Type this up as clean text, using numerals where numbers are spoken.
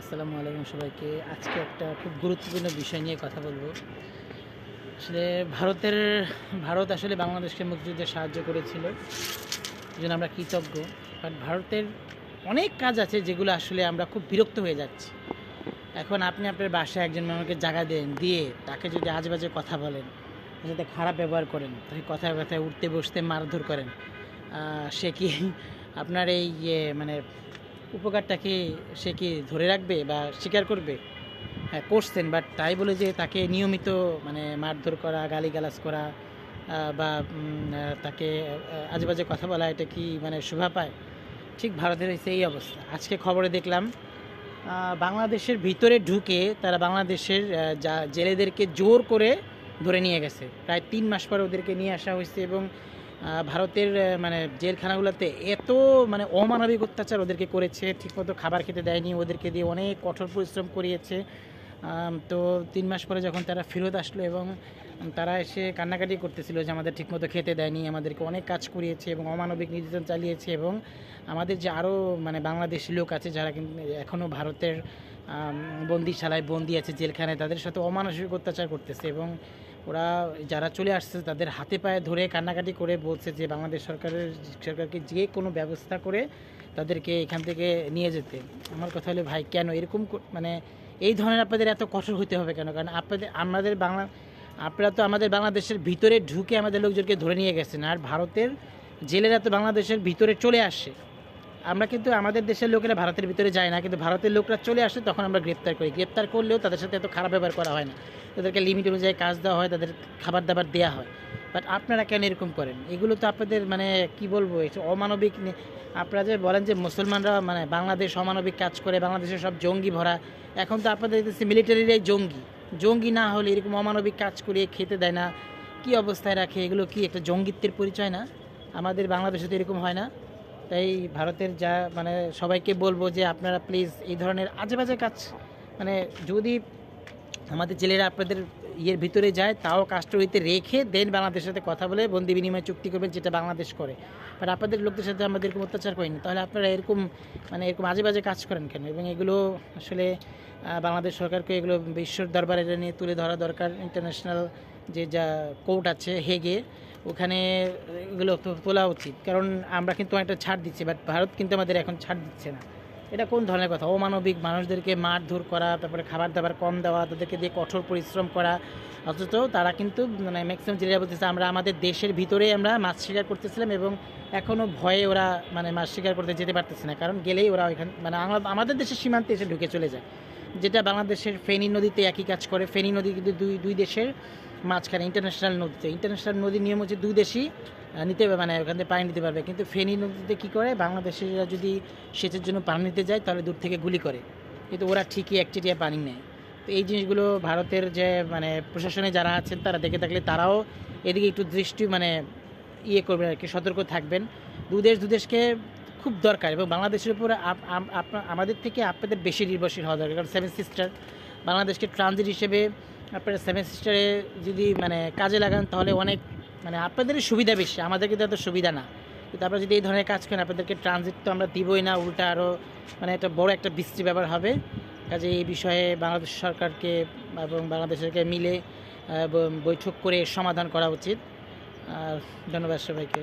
আসসালামু আলাইকুম সবাইকে। আজকে একটা খুব গুরুত্বপূর্ণ বিষয় নিয়ে কথা বলবো। আসলে ভারত আসলে বাংলাদেশকে মুক্তিযুদ্ধে সাহায্য করেছিল, এজন্য আমরা কৃতজ্ঞ। বাট ভারতের অনেক কাজ আছে যেগুলো আসলে আমরা খুব বিরক্ত হয়ে যাচ্ছি। এখন আপনি আপনার বাসায় একজন মানুষকে জায়গা দেন, দিয়ে তাকে যদি আজেবাজে কথা বলেন, তার সাথে খারাপ ব্যবহার করেন, তাকে কথায় কথায় উঠতে বসতে মারধর করেন, সে কি আপনার এই মানে উপকারটাকে সে কি ধরে রাখবে বা স্বীকার করবে? হ্যাঁ, করছেন, বাট তাই বলে যে তাকে নিয়মিত মানে মারধর করা, গালিগালাজ করা বা তাকে আজেবাজে কথা বলা, এটা কি মানে শোভা পায়? ঠিক ভারতের হয়েছে এই অবস্থা। আজকে খবরে দেখলাম বাংলাদেশের ভিতরে ঢুকে তারা বাংলাদেশের জেলেদেরকে জোর করে ধরে নিয়ে গেছে। প্রায় 3 মাস পরে ওদেরকে নিয়ে আসা হয়েছে এবং ভারতের মানে জেলখানাগুলোতে এত মানে অমানবিক অত্যাচার ওদেরকে করেছে, ঠিকমতো খাবার খেতে দেয়নি, ওদেরকে দিয়ে অনেক কঠোর পরিশ্রম করিয়েছে। তো 3 মাস পরে যখন তারা ফেরত আসলো এবং তারা এসে কান্নাকাটি করতেছিল যে আমাদের ঠিকমতো খেতে দেয়নি, আমাদেরকে অনেক কাজ করিয়েছে এবং অমানবিক নির্যাতন চালিয়েছে, এবং আমাদের যে আরও মানে বাংলাদেশি লোক আছে যারা কিন্তু এখনও ভারতের বন্দিশালায় বন্দি আছে, জেলখানায়, তাদের সাথে অমানসিক অত্যাচার করতেছে। এবং ওরা যারা চলে আসছে তাদের হাতে পায়ে ধরে কান্নাকাটি করে বলছে যে বাংলাদেশ সরকারকে যে কোনো ব্যবস্থা করে তাদেরকে এখান থেকে নিয়ে যেতে। আমার কথা হলো, ভাই কেন এরকম মানে এই ধরনের আপনাদের এত কঠোর হতে হবে কেন? কারণ আপনারা তো আমাদের বাংলাদেশের ভিতরে ঢুকে আমাদের লোকজনকে ধরে নিয়ে গেছেন, আর ভারতের জেলেরা তো বাংলাদেশের ভিতরে চলে আসে। আমরা কিন্তু আমাদের দেশের লোকেরা ভারতের ভিতরে যায় না, কিন্তু ভারতের লোকরা চলে আসে তখন আমরা গ্রেপ্তার করি। গ্রেপ্তার করলেও তাদের সাথে এত খারাপ ব্যবহার করা হয় না, তাদেরকে লিমিট অনুযায়ী কাজ দেওয়া হয়, তাদের খাবার দাবার দেওয়া হয়। বাট আপনারা কেন এরকম করেন? এগুলো তো আপনাদের মানে কি বলবো, এটা অমানবিক। আপনারা যে বলেন যে মুসলমানরা মানে বাংলাদেশ অমানবিক কাজ করে, বাংলাদেশের সব জঙ্গি ভরা, এখন তো আপনাদের মিলিটারিরাই জঙ্গি না হলে এরকম অমানবিক কাজ করিয়ে খেতে দেয় না, কি অবস্থায় রাখে, এগুলো কি একটা জঙ্গিত্বের পরিচয় না? আমাদের বাংলাদেশে তো এরকম হয় না। তাই ভারতের যা মানে সবাইকে বলবো যে আপনারা প্লিজ এই ধরনের আজেবাজে কাজ মানে যদি আমাদের জেলেরা আপনাদের ইয়ের ভিতরে যায় তাও কাস্টডিতে রেখে দেন বাংলাদেশের সাথে কথা বলে বন্দি বিনিময় চুক্তি করবেন, যেটা বাংলাদেশ করে। বাট আপনাদের লোকদের সাথে আমাদের এরকম অত্যাচার করেনি, তাহলে আপনারা এরকম মানে এরকম আজেবাজে কাজ করেন কেন? এবং এগুলো আসলে বাংলাদেশ সরকারকে এগুলো বিশ্বর দরবারে নিয়ে তুলে ধরা দরকার। ইন্টারন্যাশনাল যে যা কোর্ট আছে হেগে, ওখানে এগুলো তোলা উচিত। কারণ আমরা কিন্তু একটা ছাড় দিচ্ছি, বাট ভারত কিন্তু আমাদের এখন ছাড় দিচ্ছে না। এটা কোন ধরনের কথা? অমানবিক মানুষদেরকে মারধর করা, তারপরে খাবার দাবার কম দেওয়া, তাদেরকে দিয়ে কঠোর পরিশ্রম করা। অথচ তারা কিন্তু মানে ম্যাক্সিমাম জেলেরা বলতেছে আমরা আমাদের দেশের ভিতরেই আমরা মাছ শিকার করতেছিলাম, এবং এখনও ভয়ে ওরা মানে মাছ শিকার করতে যেতে পারতেছে না, কারণ গেলেই ওরা ওইখানে মানে আমাদের দেশের সীমান্তে এসে ঢুকে চলে যায়। যেটা বাংলাদেশের ফেনী নদীতে একই কাজ করে। ফেনী নদী কিন্তু দুই দেশের মাঝখানে, ইন্টারন্যাশনাল নদীর নিয়ম হচ্ছে দুই দেশই নিতে মানে ওখান থেকে পানি নিতে পারবে, কিন্তু ফেনী নদীতে কী করে, বাংলাদেশিরা যদি সেচের জন্য পানি নিতে যায় তাহলে দূর থেকে গুলি করে, কিন্তু ওরা ঠিকই একচেটিয়া পানি নেয়। তো এই জিনিসগুলো ভারতের যে মানে প্রশাসনে যারা আছেন তারা দেখে থাকলে তারাও এদিকে একটু দৃষ্টি মানে করবেন আর কি, সতর্ক থাকবেন। দুদেশকে খুব দরকার, এবং বাংলাদেশের উপরে আমাদের থেকে আপনাদের বেশি নির্ভরশীল হওয়া দরকার। কারণ 7 সিস্টার বাংলাদেশকে ট্রানজিট হিসেবে আপনারা 7 সিস্টারে যদি মানে কাজে লাগান তাহলে অনেক মানে আপনাদেরই সুবিধা বেশি, আমাদের কিন্তু এত সুবিধা না। কিন্তু আপনারা যদি এই ধরনের কাজ করেন, আপনাদেরকে ট্রানজিট তো আমরা দিবই না, উল্টা আরও মানে একটা বড় একটা বৃষ্টি ব্যাপার হবে। কাজে এই বিষয়ে বাংলাদেশ সরকারকে এবং বাংলাদেশকে মিলে বৈঠক করে সমাধান করা উচিত। আর ধন্যবাদ সবাইকে।